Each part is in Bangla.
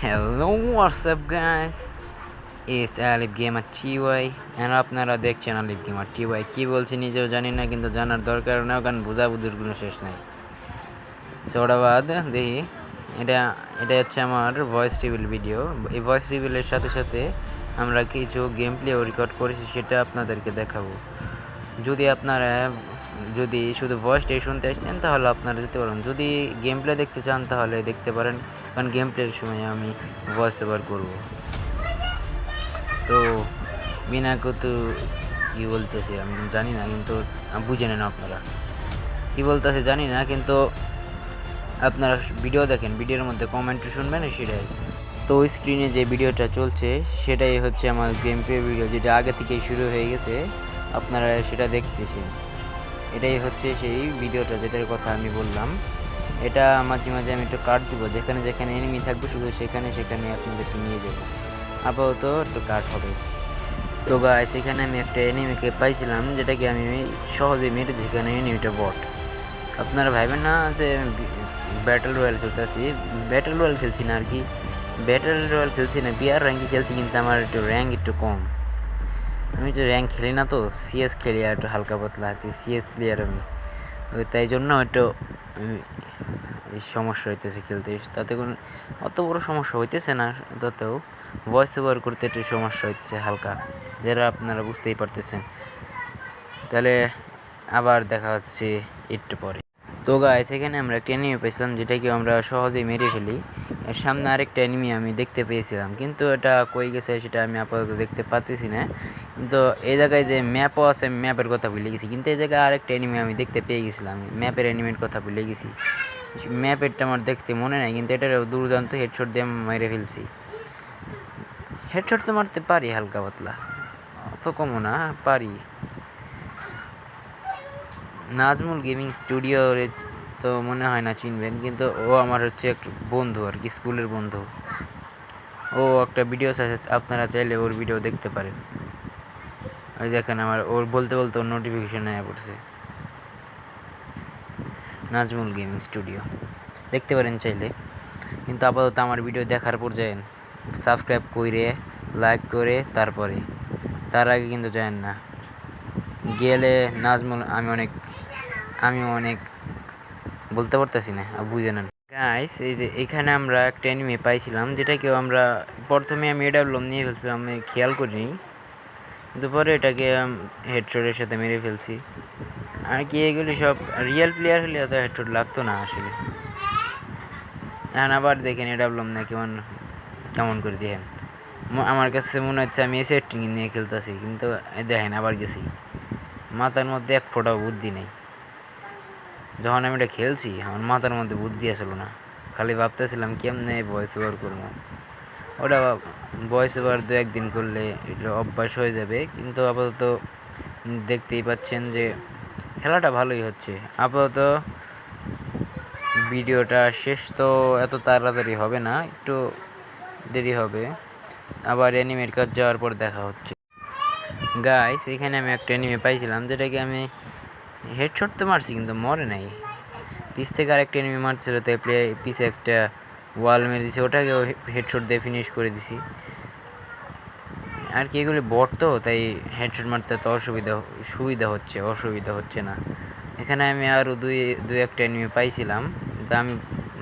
Hello, what's up guys? It's Alif Gamer TY and আপনারা দেখছেন আলিফ গেমার TY। কি বলছি নিজেও জানি না, কিন্তু জানার দরকার না, কারণ বোঝাবুঝির কোনো শেষ নাই। ওটা বাদ দেখি, এটা এটা হচ্ছে আমার ভয়েস রিভিল ভিডিও। এই ভয়েস রিভিলের সাথে সাথে আমরা কিছু গেম প্লেও রেকর্ড করেছি, সেটা আপনাদেরকে দেখাবো। যদি শুধু ভয়েসটাই শুনতে আসছেন তাহলে আপনারা যেতে পারেন, যদি গেম প্লে দেখতে চান তাহলে দেখতে পারেন, কারণ গেম প্লের সময় আমি ভয়েস ওভার করবো। তো বিনা কতু কী বলতেছি আমি জানি না, কিন্তু বুঝে নেন আপনারা কী বলতেছে জানি না, কিন্তু আপনারা ভিডিও দেখেন, ভিডিওর মধ্যে কমেন্ট শুনবেন, সেটাই। তো ওই স্ক্রিনে যে ভিডিওটা চলছে সেটাই হচ্ছে আমার গেম প্লে ভিডিও, যেটা আগে থেকেই শুরু হয়ে গেছে, আপনারা সেটা দেখতেছেন। এটাই হচ্ছে সেই ভিডিওটা যেটার কথা আমি বললাম। এটা মাঝে মাঝে আমি একটু কাট দেবো, যেখানে যেখানে এনিমি থাকবে শুধু সেখানে সেখানে আপনাদেরকে নিয়ে যাবো। আপাতত একটু কাট হবে। তো গাইস, এখানে আমি একটা এনিমিকে পাইছিলাম, যেটাকে আমি সহজে মেরে দিই, এখানে এনিমিটা বট। আপনারা ভাবেন না যে ব্যাটেল রয়্যাল খেলতেছি, ব্যাটেল রয়্যাল খেলছি না আর কি, ব্যাটেল রয়্যাল খেলছি না, বিআর র্যাঙ্কে খেলছি, কিন্তু আমার একটু র্যাঙ্ক একটু কম। আমি তো র্যাঙ্ক খেলি না, তো সিএস খেলি, আর একটু হালকা পাতলা আছে, সিএস প্লেয়ার আমি, তাই জন্য একটু এই সমস্যা হইতেছে খেলতে। তাতে কোনো অত বড় সমস্যা হইতেছে না, তাতেও ভয়েস ওভার করতে একটু সমস্যা হইতেছে হালকা, যারা আপনারা বুঝতেই পারতেছেন। তাহলে আবার দেখা হচ্ছে একটু পরে। তো গাইস, এখানে আমরা একটা এনিমি পেয়েছিলাম, যেটাকে আমরা সহজেই মেরে ফেলি। এর সামনে আরেকটা এনিমি আমি দেখতে পেয়েছিলাম, কিন্তু এটা কই গেছে সেটা আমি আপাতত দেখতে পাচ্ছি না। কিন্তু এই জায়গায় যে ম্যাপও আছে, ম্যাপের কথা ভুলে গেছি, কিন্তু এই জায়গায় আরেকটা এনিমি আমি দেখতে পেয়ে গেছিলাম, ম্যাপের এনিমির কথা ভুলে গেছি। ম্যাপেরটা আমার দেখতে মনে নাই, কিন্তু এটার দুর্দান্ত হেডশট দিয়ে মেরে ফেলছি। হেডশট তো মারতে পারি হালকা পাতলা, অত কমও না, পারি। নাজমুল গেমিং স্টুডিও তো মনে হয় না চিনবেন, কিন্তু ও আমার হচ্ছে একটা বন্ধু আর কি, স্কুলের বন্ধু। ও একটা ভিডিও আছে, আপনারা চাইলে ওর ভিডিও দেখতে পারেন। ওই দেখেন, আমার ওর বলতে বলতে ওর নোটিফিকেশন নিয়ে পড়ছে, নাজমুল গেমিং স্টুডিও, দেখতে পারেন চাইলে। কিন্তু আপাতত আমার ভিডিও দেখার পর যান, সাবস্ক্রাইব করে লাইক করে তারপরে, তার আগে কিন্তু যান না। গেলে নাজমুল আমি অনেক বলতে পারতেছি না, বুঝে নেন গাইস। এই যে এখানে আমরা একটা এনিমি পাইছিলাম, যেটাকেও আমরা প্রথমে আমি এডাব্লুম নিয়ে ফেলছিলাম, আমি খেয়াল করিনি, কিন্তু পরে এটাকে হেডশটের সাথে মেরে ফেলছি। আর কি এগুলি সব রিয়েল প্লেয়ার হলে এত হেডশট লাগতো না আসলে। এখন আবার দেখেন এডাব্লুম না কেমন করে দেখেন, আমার কাছে মনে হচ্ছে আমি সেটিং নিয়ে খেলতেছি, কিন্তু দেখেন আবার গেছি, মাথার মধ্যে এক ফোঁটাও বুদ্ধি নেই। যখন আমি এটা খেলছি আমার মাথার মধ্যে বুদ্ধি আসলো না, খালি ভাবতেছিলাম কেমনে ভয়েস ওভার করবো। ওটা ভয়েস ওভার 2-1 দিন করলে এটা অভ্যাস হয়ে যাবে, কিন্তু আপাতত দেখতেই পাচ্ছেন যে খেলাটা ভালোই হচ্ছে। আপাতত ভিডিওটা শেষ তো এত তাড়াতাড়ি হবে না, একটু দেরি হবে। আবার অ্যানিমের কাজ যাওয়ার পর দেখা হচ্ছে। গাইস, এখানে আমি একটা অ্যানিমে পাইছিলাম, যেটাকে আমি হেডশট তো মারছি, কিন্তু মরে নাই। পিস থেকে আরেকটা এনিমি মারছিল, তাই পিছে একটা ওয়াল মেরে দিছি, ওটাকেও হেডশট দিয়ে ফিনিশ করে দিছি। আর কি এগুলি বট তো, তাই হেডশট মারতে তো সুবিধা হচ্ছে না। এখানে আমি আরও দুই একটা এনিমি পাইছিলাম, কিন্তু আমি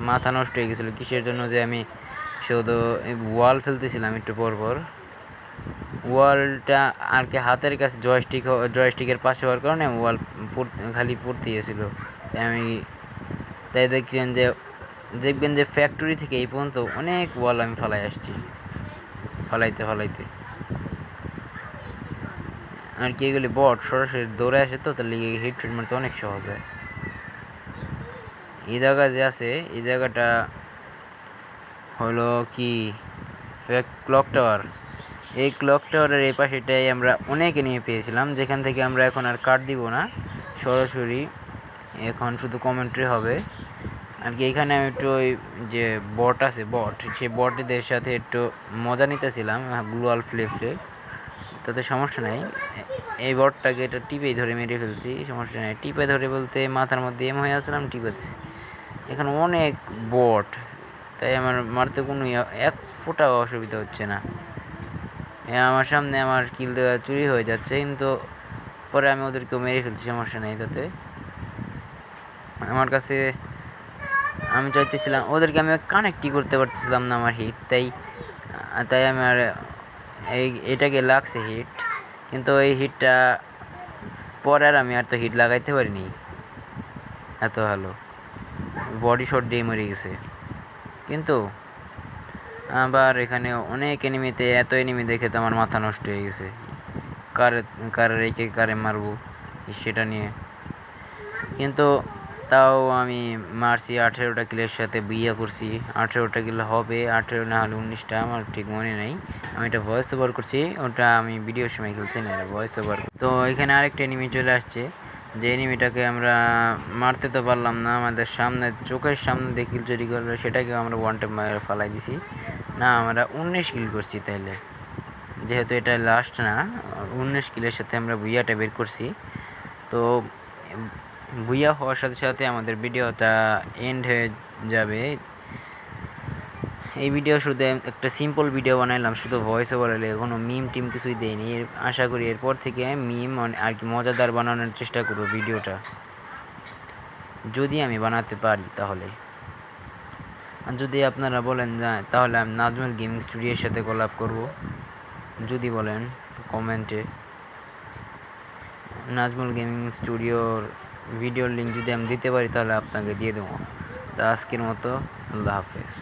মাথা নষ্ট হয়ে গেছিলো কিসের জন্য, যে আমি শুধু ওয়াল ফেলতেছিলাম একটু পর ওয়ালটা আর কি হাতের কাছে জয়স্টিকের পাশে হওয়ার কারণে ওয়াল খালি পড়তে গেছিলো। তাই দেখবেন যে ফ্যাক্টরি থেকে এই পর্যন্ত অনেক ওয়াল আমি ফালাইতে আর কি এগুলি বট সরাসরি দৌড়ে আসে, তো তার লিগে হেডশট মারতে অনেক সহজ হয়। এই জায়গা যে আছে, এই জায়গাটা হলো কি ক্লক টাওয়ার। এই ক্লক টাওয়ারের এই পাশেটাই আমরা অনেকে নিয়ে পেয়েছিলাম, যেখান থেকে আমরা এখন আর কাট দিব না, সরাসরি এখন শুধু কমেন্ট্রি হবে আর কি। এখানে আমি একটু ওই যে বট আছে, সেই বটদের সাথে একটু মজা নিতেছিলাম, গ্লোয়াল ফ্লে তাতে সমস্যা নাই। এই বটটাকে এটা টিপেই ধরে মেরে ফেলছি, সমস্যা নেই। টিপে ধরে বলতে মাথার মধ্যে এম হয়ে আসলাম, টিপে দিছি। এখানে অনেক বট, তাই আমার মারতে কোনো এক ফোঁটাও অসুবিধা হচ্ছে না। আমার সামনে আমার কিল দেওয়া চুরি হয়ে যাচ্ছে, কিন্তু পরে আমি ওদেরকেও মেরে ফেলছি, সমস্যা নেই তাতে। আমার কাছে আমি চাইতেছিলাম ওদেরকে আমি কানেক্টই করতে পারতেছিলাম না আমার হিট, তাই আমার এটাকে লাগছে হিট, কিন্তু এই হিটটা পরে আর আমি আর তো হিট লাগাইতে পারিনি, এত ভালো বডি শট দিয়ে মরে গেছে। কিন্তু আবার এখানে অনেক এনিমিতে, এত এনিমি দেখে তো আমার মাথা নষ্ট হয়ে গেছে, কারে রেখে কারে মারবো সেটা নিয়ে। কিন্তু তাও আমি মারছি 18টা কিলের সাথে বিয়ে করছি। 18টা কিল হবে, 18 না হলে 19টা, আমার ঠিক মনে নেই। আমি এটা ভয়েস ওভার করছি, ওটা আমি ভিডিওর সময় খেলছি না, ভয়েস ওভার। তো এখানে আরেকটা এনিমি চলে আসছে, যে এনিমিটাকে আমরা মারতে তো পারলাম না, আমাদের সামনে চোখের সামনে দিয়ে কিল চুরি করলো, সেটাকে আমরা ওয়ান টাইম মারে ফালাই দিছি। না, আমরা 19 কিল করছি, তাইলে যেহেতু এটা লাস্ট না, 19 কিলের সাথে আমরা বুইয়াটা বের করছি। তো বুইয়া হওয়ার সাথে সাথে আমাদের ভিডিওটা এন্ড হয়ে যাবে। এই ভিডিও শুধু একটা সিম্পল ভিডিও বানাইলাম, শুধু ভয়েস ওভার, হলে কোনো মিম টিম কিছুই দেয়নি। আশা করি এরপর থেকে মিম আর কি মজাদার বানানোর চেষ্টা করব ভিডিওটা, যদি আমি বানাতে পারি তাহলে। আর যদি আপনারা বলেন তাহলে আমি নাজমুল গেমিং স্টুডিওর সাথে কোলাব করব, যদি বলেন কমেন্টে। নাজমুল গেমিং স্টুডিওর ভিডিওর লিঙ্ক যদি আমি দিতে পারি তাহলে আপনাকে দিয়ে দেবো। তা আজকের মতো আল্লাহ হাফেজ।